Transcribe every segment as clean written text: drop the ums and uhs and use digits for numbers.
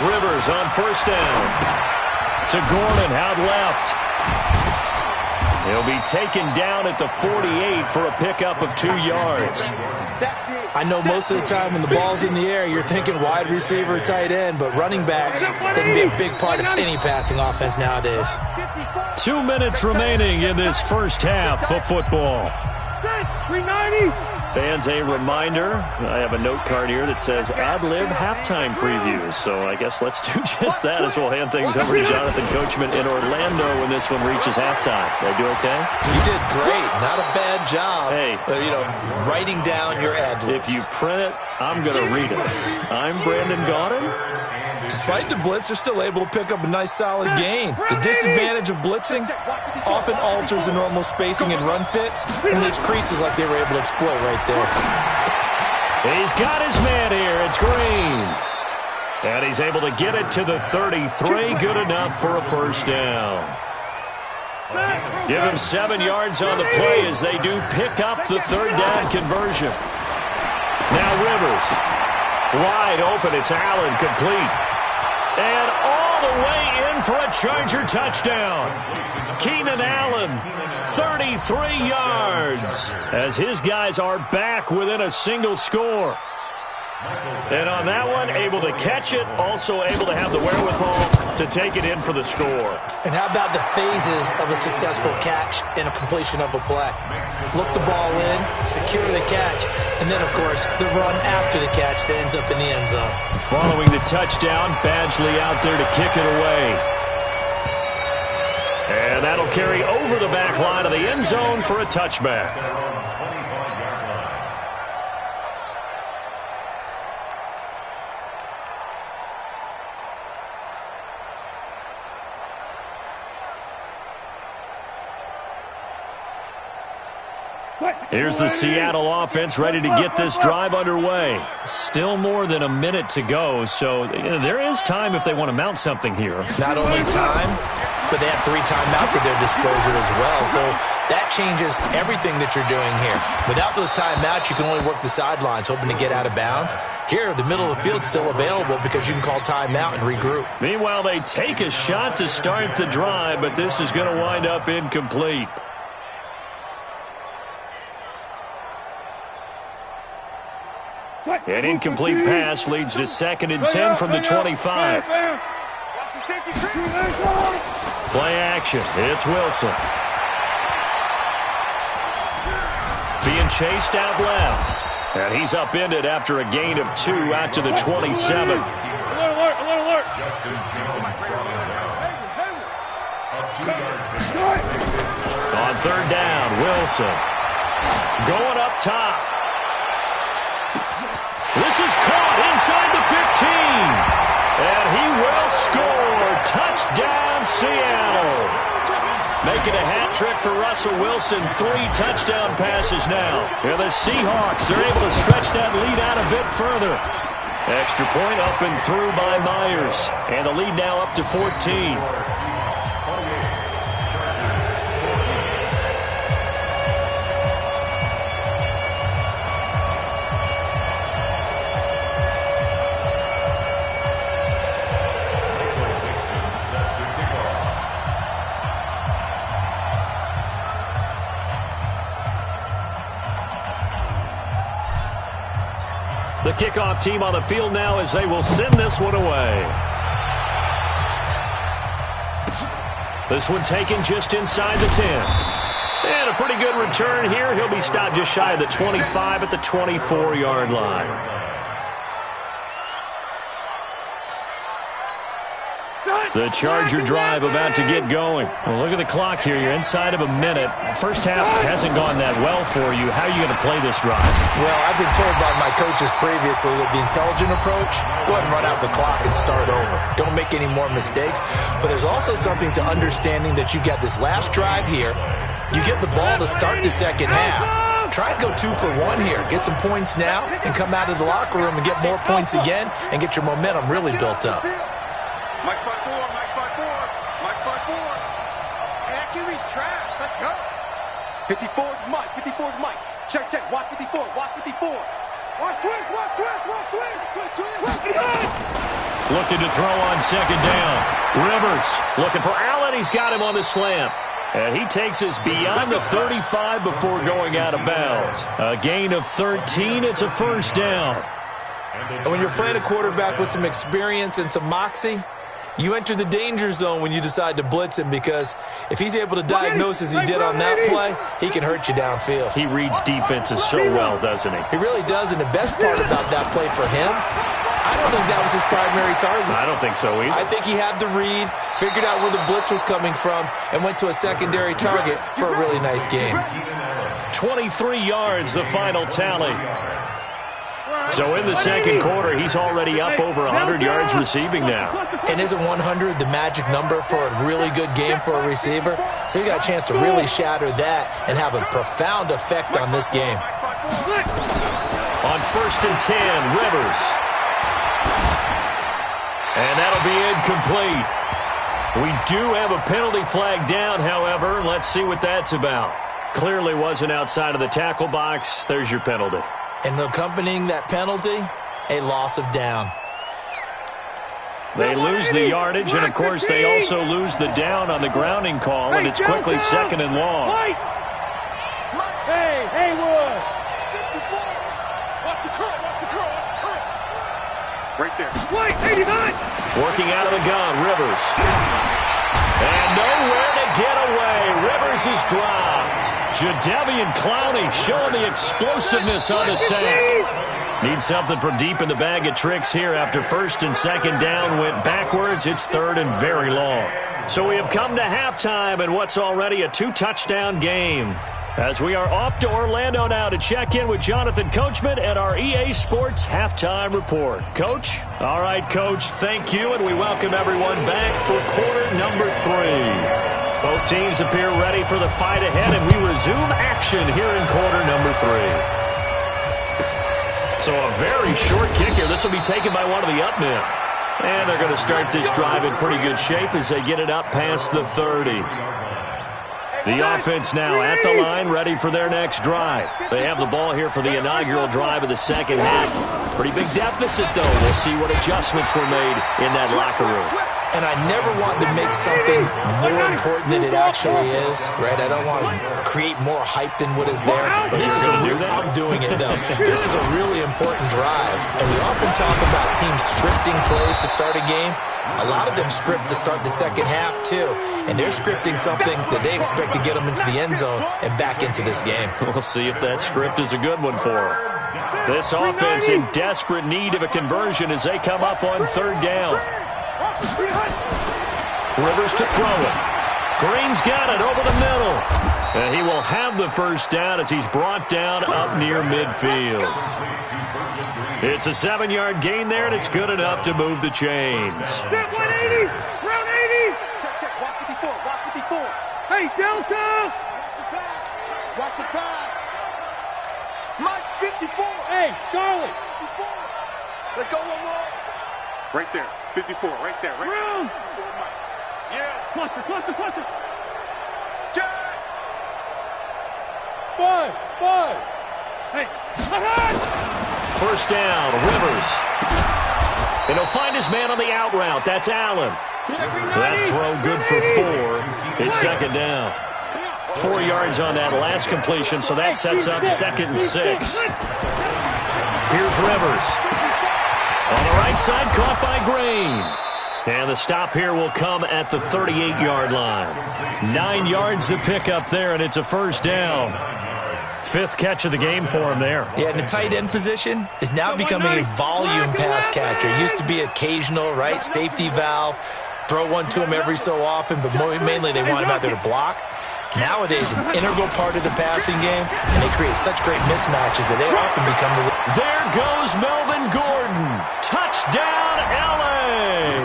Rivers on first down. To Gordon, out left. He'll be taken down at the 48 for a pickup of 2 yards. I know most of the time when the ball's in the air, you're thinking wide receiver, tight end, but running backs, they can be a big part of any passing offense nowadays. 2 minutes remaining in this first half of football. 390. Fans, a reminder, I have a note card here that says ad-lib halftime previews. So I guess let's do just that as we'll hand things over to Jonathan Coachman in Orlando when this one reaches halftime. Did I do okay? You did great. Not a bad job. Hey. Writing down your ad-libs. If you print it, I'm going to read it. I'm Brandon Gaudin. Despite the blitz, they're still able to pick up a nice solid gain. The disadvantage of blitzing often alters the normal spacing and run fits, and leaves creases like they were able to exploit right there. He's got his man here. It's Green. And he's able to get it to the 33. Good enough for a first down. Give him 7 yards on the play as they do pick up the third down conversion. Now Rivers. Wide open. It's Allen complete. And all the way in for a Charger touchdown. Keenan Allen, 33 yards, as his guys are back within a single score. And on that one, able to catch it, also able to have the wherewithal to take it in for the score. And how about the phases of a successful catch and a completion of a play? Look the ball in, secure the catch, and then, of course, the run after the catch that ends up in the end zone. Following the touchdown, Badgley out there to kick it away. And that'll carry over the back line of the end zone for a touchback. Here's the Seattle offense ready to get this drive underway. Still more than a minute to go, so there is time if they want to mount something here. Not only time, but they have 3 timeouts at their disposal as well, so that changes everything that you're doing here. Without those timeouts, you can only work the sidelines, hoping to get out of bounds. Here, the middle of the field's still available because you can call timeout and regroup. Meanwhile, they take a shot to start the drive, but this is going to wind up incomplete. An incomplete pass leads to 2nd and 10 from the 25. Play action. It's Wilson. Being chased out left. And he's upended after a gain of 2 out to the 27. Alert. On 3rd down, Wilson. Going up top. This is caught inside the 15. And he will score. Touchdown, Seattle. Making a hat trick for Russell Wilson. 3 touchdown passes now. And the Seahawks are able to stretch that lead out a bit further. Extra point up and through by Myers. And the lead now up to 14. The kickoff team on the field now as they will send this one away. This one taken just inside the 10. And a pretty good return here. He'll be stopped just shy of the 25 at the 24-yard line. The Charger drive about to get going. Well, look at the clock here. You're inside of a minute. First half hasn't gone that well for you. How are you going to play this drive? Well, I've been told by my coaches previously that the intelligent approach, go ahead and run out the clock and start over. Don't make any more mistakes. But there's also something to understanding that you got this last drive here. You get the ball to start the second half. Try and go 2 for 1 here. Get some points now and come out of the locker room and get more points again and get your momentum really built up. Mike 5-4. And QB's traps. Let's go. 54's Mike. Check. Watch 54. Watch twist. looking to throw on second down. Rivers looking for Allen. He's got him on the slant. And he takes us beyond the 35 before going out of bounds. A gain of 13. It's a first down. And when you're playing a quarterback with some experience and some moxie, you enter the danger zone when you decide to blitz him, because if he's able to diagnose as he did on that play, he can hurt you downfield. He reads defenses so well, doesn't he? He really does, and the best part about that play for him, I don't think that was his primary target. I don't think so either. I think he had the read, figured out where the blitz was coming from, and went to a secondary target for a really nice game. 23 yards, the final tally. So in the second quarter, he's already up over 100 yards receiving now. And isn't 100 the magic number for a really good game for a receiver? So he got a chance to really shatter that and have a profound effect on this game. On 1st and 10, Rivers. And that'll be incomplete. We do have a penalty flag down, however. Let's see what that's about. Clearly wasn't outside of the tackle box. There's your penalty. And accompanying that penalty, a loss of down. They lose the yardage, and of course they also lose the down on the grounding call, and it's quickly 2nd and long. Hey, Haywood! Watch the curl, watch the curl, watch the curl. Right there. White, 89! Working out of the gun, Rivers. And nowhere to get away. Rivers is dropped. Jadeveon Clowney showing the explosiveness on the sack. Needs something from deep in the bag of tricks here after 1st and 2nd down went backwards. It's 3rd and very long. So we have come to halftime in what's already a 2-touchdown game. As we are off to Orlando now to check in with Jonathan Coachman at our EA Sports Halftime Report. Coach? All right, Coach, thank you, and we welcome everyone back for quarter number 3. Both teams appear ready for the fight ahead, and we resume action here in quarter number 3. So a very short kick here. This will be taken by one of the up men. And they're going to start this drive in pretty good shape as they get it up past the 30. The offense now at the line, ready for their next drive. They have the ball here for the inaugural drive of the second half. Pretty big deficit, though. We'll see what adjustments were made in that locker room. And I never want to make something more important than it actually is, right? I don't want to create more hype than what is there. But this is I'm doing it, though. This is a really important drive. And we often talk about teams scripting plays to start a game. A lot of them script to start the second half, too. And they're scripting something that they expect to get them into the end zone and back into this game. We'll see if that script is a good one for them. This offense in desperate need of a conversion as they come up on 3rd down. Rivers to throw it. Green's got it over the middle. And he will have the first down as he's brought down up near midfield. It's a 7-yard gain there, and it's good enough to move the chains. Step 180! Round 80! Check, watch 54, watch 54. Hey, Delta! Watch the pass, watch the pass. Mike's 54. Hey, Charlie! 54. Let's go one more. Right there, 54, right there, right Round! there. Yeah. Cluster! Check. 5! Hey, ahead! First down, Rivers. And he'll find his man on the out route. That's Allen. That throw good for 4. It's 2nd down. 4 yards on that last completion, so that sets up 2nd and 6. Here's Rivers. On the right side, caught by Green. And the stop here will come at the 38-yard line. 9 yards to pick up there, and it's a first down. 5th catch of the game for him there. Yeah, and the tight end position is now becoming a volume pass catcher. It used to be occasional, right? Safety valve. Throw one to him every so often, but mainly they want him out there to block. Nowadays, an integral part of the passing game, and they create such great mismatches that they often become the... There goes Melvin Gordon. Touchdown, L.A.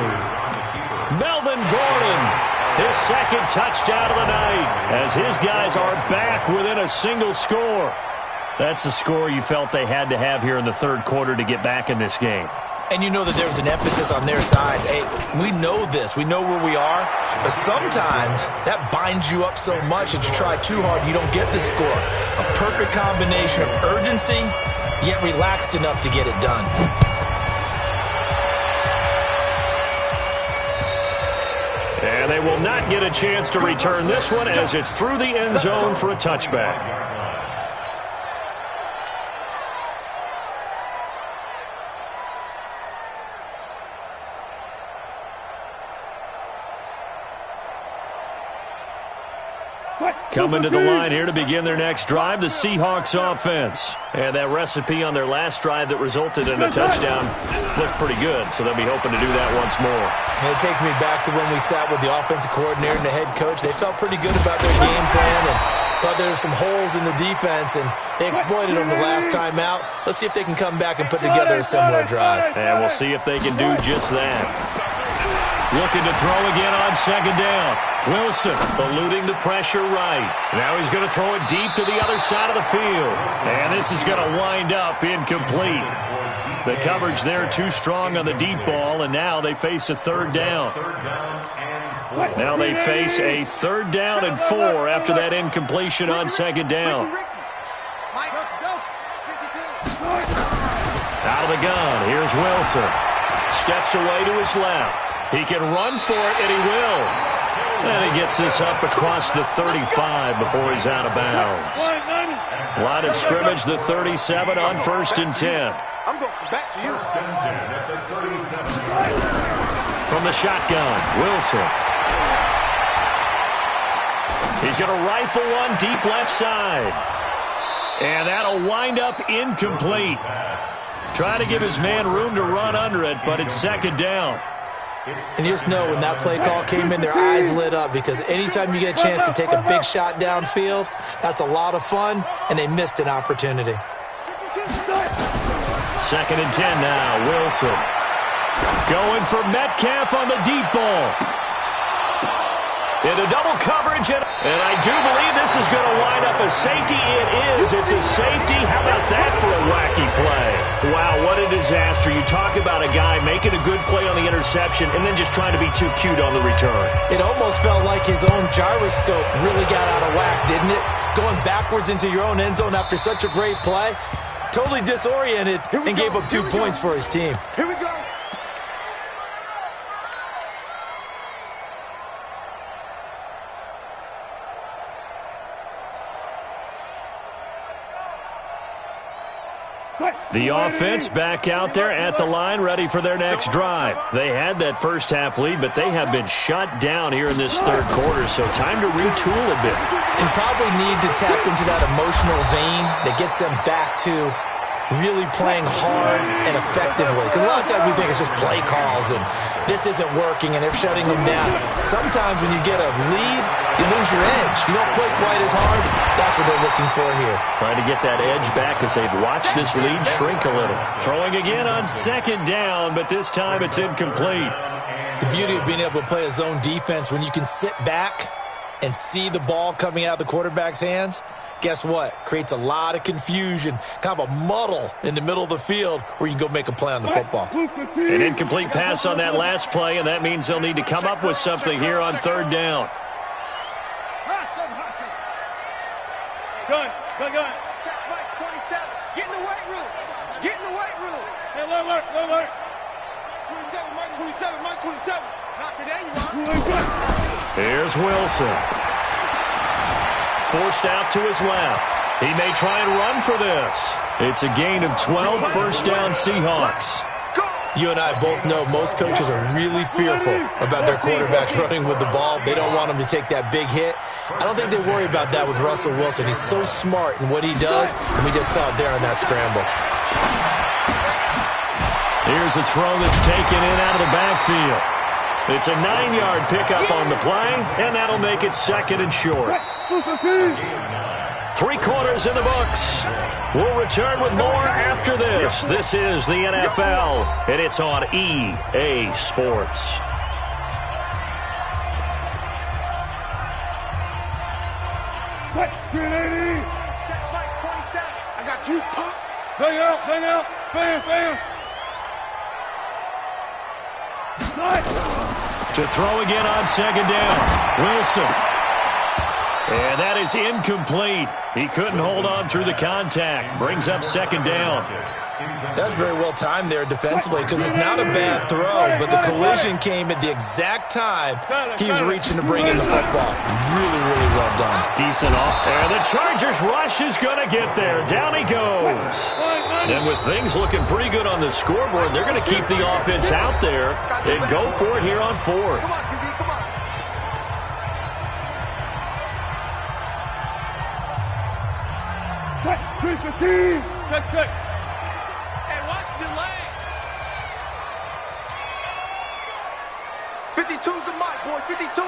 Melvin Gordon, his 2nd touchdown of the night, as his guys are back within a single score. That's a score you felt they had to have here in the 3rd quarter to get back in this game. And you know that there was an emphasis on their side. Hey, we know this. We know where we are. But sometimes that binds you up so much that you try too hard, you don't get the score. A perfect combination of urgency, yet relaxed enough to get it done. they will not get a chance to return this one as it's through the end zone for a touchback. Coming to the line here to begin their next drive, the Seahawks offense. And that recipe on their last drive that resulted in a touchdown looked pretty good, so they'll be hoping to do that once more. And it takes me back to when we sat with the offensive coordinator and the head coach. They felt pretty good about their game plan and thought there were some holes in the defense, and they exploited them the last time out. Let's see if they can come back and put together a similar drive. And we'll see if they can do just that. Looking to throw again on second down. Wilson eluding the pressure right. Now he's going to throw it deep to the other side of the field. And this is going to wind up incomplete. The coverage there too strong on the deep ball, and now they face a third down. Now they face a 3rd down and 4 after that incompletion on second down. Out of the gun, here's Wilson. Steps away to his left. He can run for it, and he will. And he gets this up across the 35 before he's out of bounds. Line of scrimmage, the 37 on 1st and 10. I'm going back to you. From the shotgun, Wilson. He's going to rifle one deep left side. And that'll wind up incomplete. Trying to give his man room to run under it, but it's 2nd down. And you just know when that play call came in, their eyes lit up, because anytime you get a chance to take a big shot downfield, that's a lot of fun, and they missed an opportunity. 2nd and 10 now, Wilson. Going for Metcalf on the deep ball. Into double coverage, and I do believe this is going to wind up a safety. It is. It's a safety. How about that for a wacky play? Wow, what a disaster. You talk about a guy making a good play on the interception and then just trying to be too cute on the return. It almost felt like his own gyroscope really got out of whack, didn't it? Going backwards into your own end zone after such a great play. Totally disoriented and gave up 2 points for his team. Here we go. The offense back out there at the line, ready for their next drive. They had that first half lead, but they have been shut down here in this 3rd quarter, so time to retool a bit. And probably need to tap into that emotional vein that gets them back to really playing hard and effectively. Because a lot of times we think it's just play calls and this isn't working and they're shutting them down. Sometimes when you get a lead, you lose your edge. You don't play quite as hard. That's what they're looking for here. Trying to get that edge back as they've watched this lead shrink a little. Throwing again on 2nd down, but this time it's incomplete. The beauty of being able to play a zone defense when you can sit back and see the ball coming out of the quarterback's hands, guess what? Creates a lot of confusion, kind of a muddle in the middle of the field where you can go make a play on the football. An incomplete pass on that last play, and that means they'll need to come up with something here on 3rd down. Gun. Check Mike 27. Get in the weight room. Get in the weight room. Hey, look. 27, Mike 27. Not today, you are. Here's Wilson. Forced out to his left. He may try and run for this. It's a gain of 12, 1st down Seahawks. You and I both know most coaches are really fearful about their quarterbacks running with the ball. They don't want them to take that big hit. I don't think they worry about that with Russell Wilson. He's so smart in what he does, and we just saw it there on that scramble. Here's a throw that's taken in out of the backfield. It's a 9-yard pickup on the play, and that'll make it 2nd and short. 3 quarters in the books. We'll return with more after this. This is the NFL, and it's on EA Sports. Check Mike 27. I got you, Pop. Bang out. Bam. To throw again on 2nd down. Wilson. And that is incomplete. He couldn't hold on through the contact. Brings up 2nd down. That's very well timed there defensively because it's not a bad throw, but the collision came at the exact time he was reaching to bring in the football. Really, really well done. Decent off. And the Chargers rush is going to get there. Down he goes. And with things looking pretty good on the scoreboard, they're going to keep the offense out there and go for it here on fourth. Come on, QB, come on. Good. Hey, watch the leg. 52's the mic, boys. 52.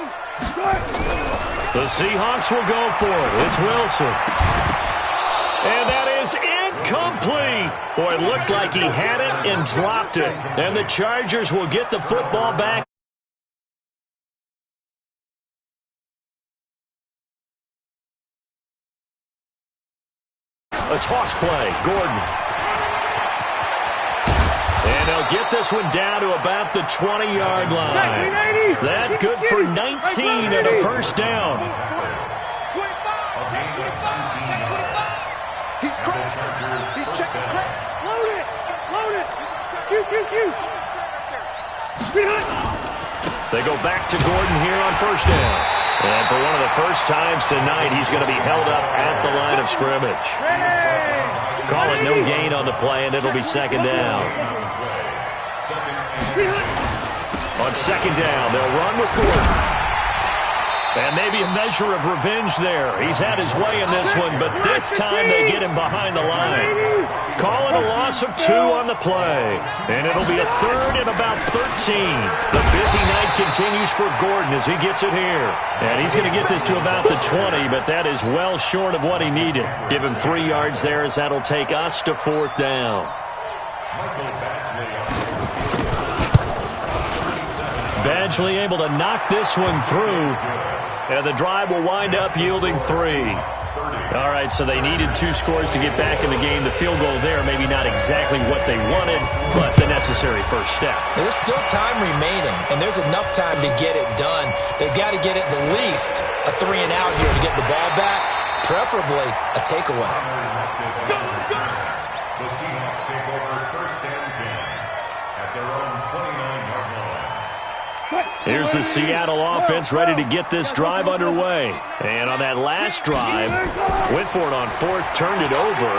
The Seahawks will go for it. It's Wilson. And that is incomplete. Boy, it looked like he had it and dropped it. And the Chargers will get the football back. A toss play. Gordon. And they'll get this one down to about the 20-yard line. That good for 19 and a first down. 25. He's crazy. He's checking crazy. Load it. They go back to Gordon here on first down. And for one of the first times tonight, he's going to be held up at the line of scrimmage. Call it no gain on the play, and it'll be second down. On second down, they'll run with Gordon. And maybe a measure of revenge there. He's had his way in this one, but this time they get him behind the line. Call it a loss of 2 on the play. And it'll be a third and about 13. The busy night continues for Gordon as he gets it here. And he's going to get this to about the 20, but that is well short of what he needed. Give him 3 yards there as that'll take us to fourth down. Badgley able to knock this one through. And the drive will wind up yielding 3. All right, so they needed 2 scores to get back in the game. The field goal there, maybe not exactly what they wanted, but the necessary first step. There's still time remaining, and there's enough time to get it done. They've got to get at the least a 3 and out here to get the ball back, preferably a takeaway. The Seahawks take over first and 10 at their own 29-yard line. Here's the Seattle offense ready to get this drive underway. And on that last drive, went for it on fourth, turned it over.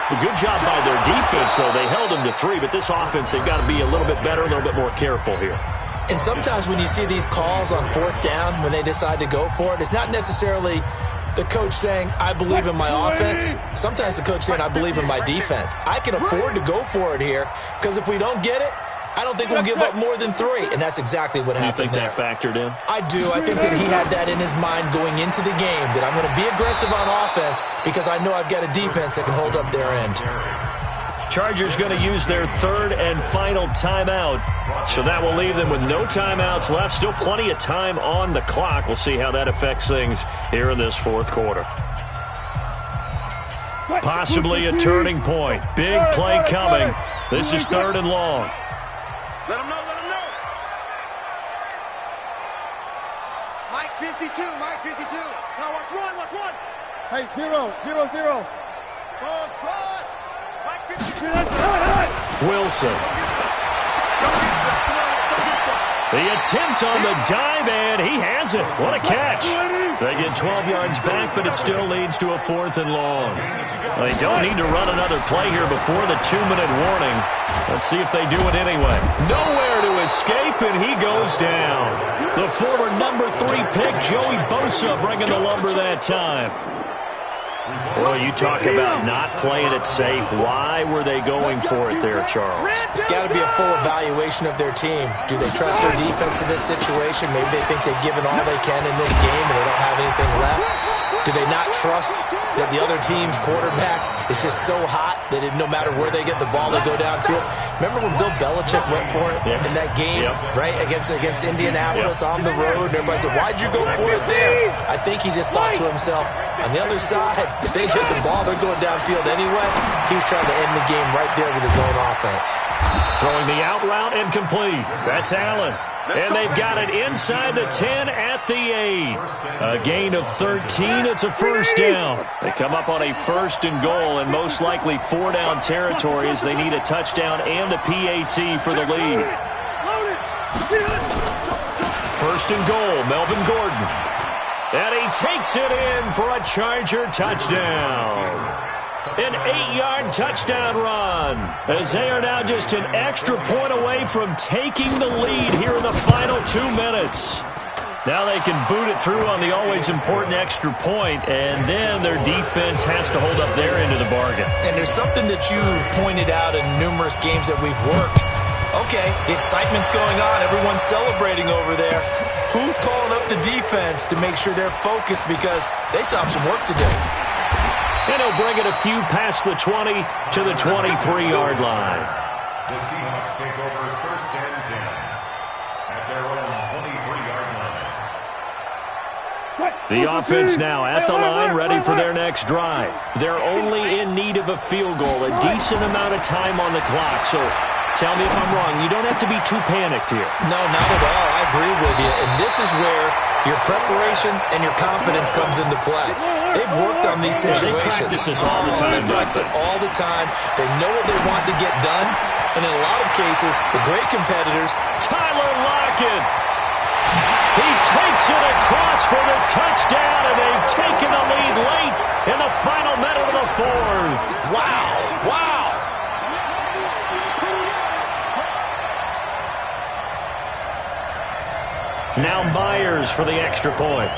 A good job by their defense, though. They held them to 3, but this offense, they've got to be a little bit better, a little bit more careful here. And sometimes when you see these calls on fourth down, when they decide to go for it, it's not necessarily the coach saying, I believe in my offense. Sometimes the coach saying, I believe in my defense. I can afford to go for it here because if we don't get it, I don't think we'll give up more than 3, and that's exactly what happened there. You think that factored in? I do. I think that he had that in his mind going into the game, that I'm going to be aggressive on offense because I know I've got a defense that can hold up their end. Chargers going to use their third and final timeout, so that will leave them with no timeouts left. Still plenty of time on the clock. We'll see how that affects things here in this fourth quarter. Possibly a turning point. Big play coming. This is third and long. Let him know. Mike 52. Now watch one. Hey, 0. Ball trot. Mike 52. Wilson. The attempt on the dive, and he has it. What a catch. They get 12 yards back, but it still leads to a fourth and long. They don't need to run another play here before the 2-minute warning. Let's see if they do it anyway. Nowhere to escape, and he goes down. The former number 3 pick, Joey Bosa, bringing the lumber that time. Boy, you talk about not playing it safe. Why were they going for it there, Charles? It's got to be a full evaluation of their team. Do they trust their defense in this situation? Maybe they think they've given all they can in this game and they don't have anything left. Do they not trust that the other team's quarterback is just so hot that no matter where they get the ball, they go downfield? Remember when Bill Belichick went for it in that game, right, against Indianapolis on the road? And everybody said, why'd you go for it there? I think he just thought to himself, on the other side, if they hit the ball, they're going downfield anyway. He was trying to end the game right there with his own offense. Throwing the out route and complete. That's Allen. And they've got it inside the 10 at the 8. A gain of 13. It's a first down. They come up on a 1st and goal and most likely 4-down territory as they need a touchdown and a PAT for the lead. 1st and goal, Melvin Gordon. And he takes it in for a Charger touchdown. An 8-yard touchdown run as they are now just an extra point away from taking the lead here in the final 2 minutes. Now they can boot it through on the always important extra point, and then their defense has to hold up their end of the bargain. And there's something that you've pointed out in numerous games that we've worked. Okay, the excitement's going on. Everyone's celebrating over there. Who's calling up the defense to make sure they're focused because they still have some work to do? And he'll bring it a few past the 20 to the 23-yard line. The Seahawks take over 1st and 10 at their own 23-yard line. The offense now at the line, ready for their next drive. They're only in need of a field goal, a decent amount of time on the clock. So tell me if I'm wrong. You don't have to be too panicked here. No, not at all. I agree with you. And this is where your preparation and your confidence comes into play. They've worked on these situations. They practice this all the time. They practice it all the time. They know what they want to get done. And in a lot of cases, the great competitors. Tyler Lockett. He takes it across for the touchdown, and they've taken the lead late in the final minute of the 4th. Wow. Wow. Now Myers for the extra point.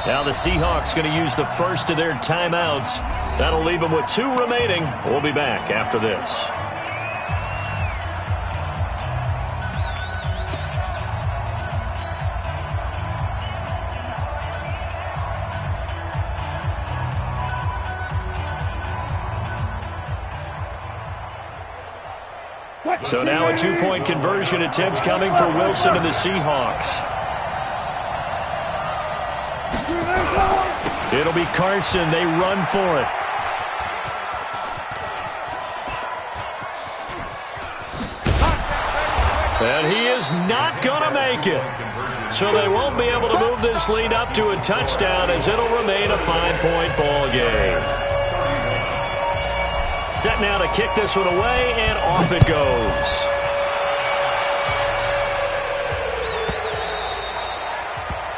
Now the Seahawks going to use the first of their timeouts. That'll leave them with 2 remaining. We'll be back after this. So now a 2-point conversion attempt coming for Wilson and the Seahawks. It'll be Carson. They run for it. And he is not going to make it. So they won't be able to move this lead up to a touchdown as it'll remain a 5-point ball game. Set now to kick this one away, and off it goes.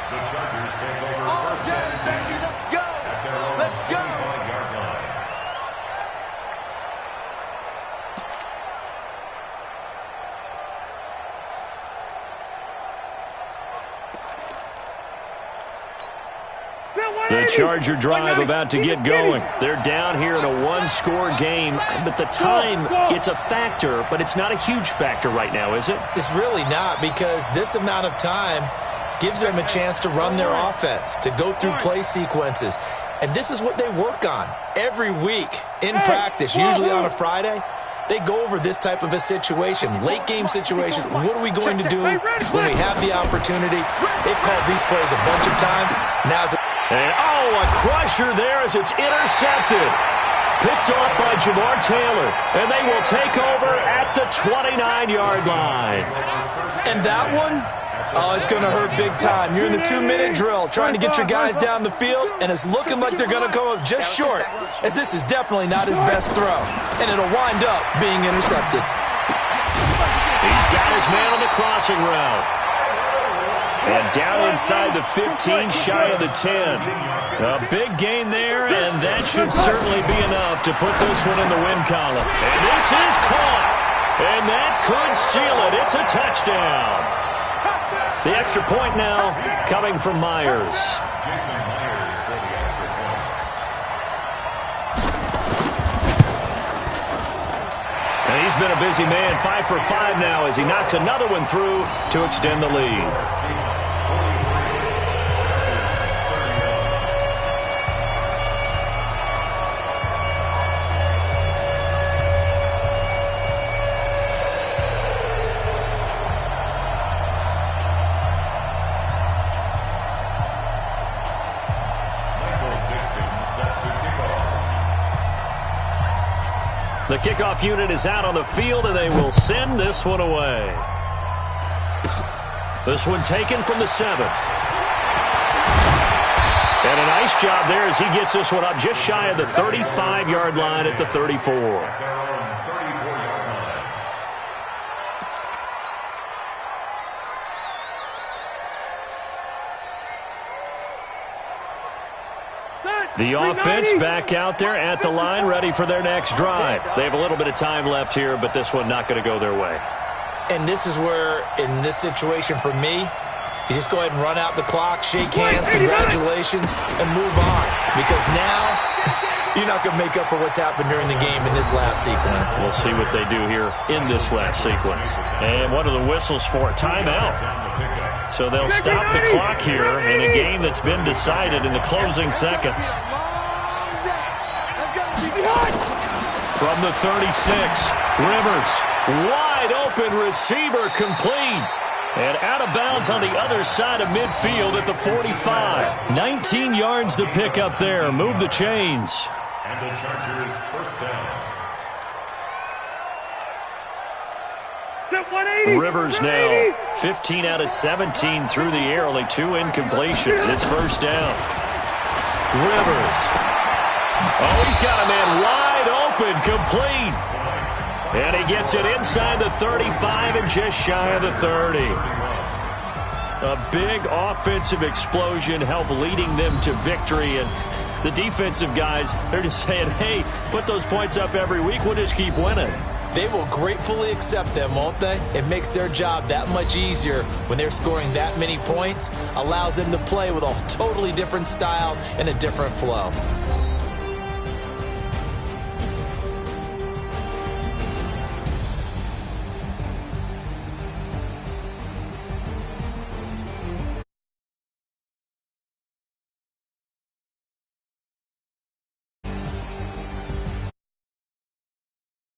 The Chargers take over 1st and 10 at their own 25-yard line. The Charger drive about to get going. They're down here in a 1-score game, but the time, it's a factor, but it's not a huge factor right now, is it? It's really not, because this amount of time gives them a chance to run their offense, to go through play sequences. And this is what they work on every week in practice, usually on a Friday. They go over this type of a situation, late game situation. What are we going to do when we have the opportunity? They've called these plays a bunch of times. Now's And, a crusher there as it's intercepted. Picked off by Jamar Taylor. And they will take over at the 29-yard line. And that one, it's going to hurt big time. You're in the 2-minute drill trying to get your guys down the field, and it's looking like they're going to come up just short, as this is definitely not his best throw. And it'll wind up being intercepted. He's got his man on the crossing route. And down inside the 15, shy of the 10. A big gain there, and that should certainly be enough to put this one in the win column. And this is caught. And that could seal it. It's a touchdown. The extra point now coming from Myers. Jason Myers for the extra point. And he's been a busy man, 5 for 5 now as he knocks another one through to extend the lead. The kickoff unit is out on the field, and they will send this one away. This one taken from the 7. And a nice job there as he gets this one up just shy of the 35-yard line at the 34. The offense back out there at the line, ready for their next drive. They have a little bit of time left here, but this one not going to go their way. And this is where, in this situation for me, you just go ahead and run out the clock, shake hands, congratulations, and move on. Because now, you're not going to make up for what's happened during the game in this last sequence. We'll see what they do here in this last sequence. And one of the whistles for a timeout. So they'll stop the clock here in a game that's been decided in the closing seconds. From the 36, Rivers, wide open receiver, complete. And out of bounds on the other side of midfield at the 45. 19 yards to pick up there. Move the chains. And the Chargers first down. Rivers now 15 out of 17 through the air, only 2 incompletions. It's first down. Rivers. Oh, he's got a man wide open, complete. And he gets it inside the 35 and just shy of the 30. A big offensive explosion helped leading them to victory. And the defensive guys, they're just saying, hey, put those points up every week. We'll just keep winning. They will gratefully accept them, won't they? It makes their job that much easier when they're scoring that many points. Allows them to play with a totally different style and a different flow.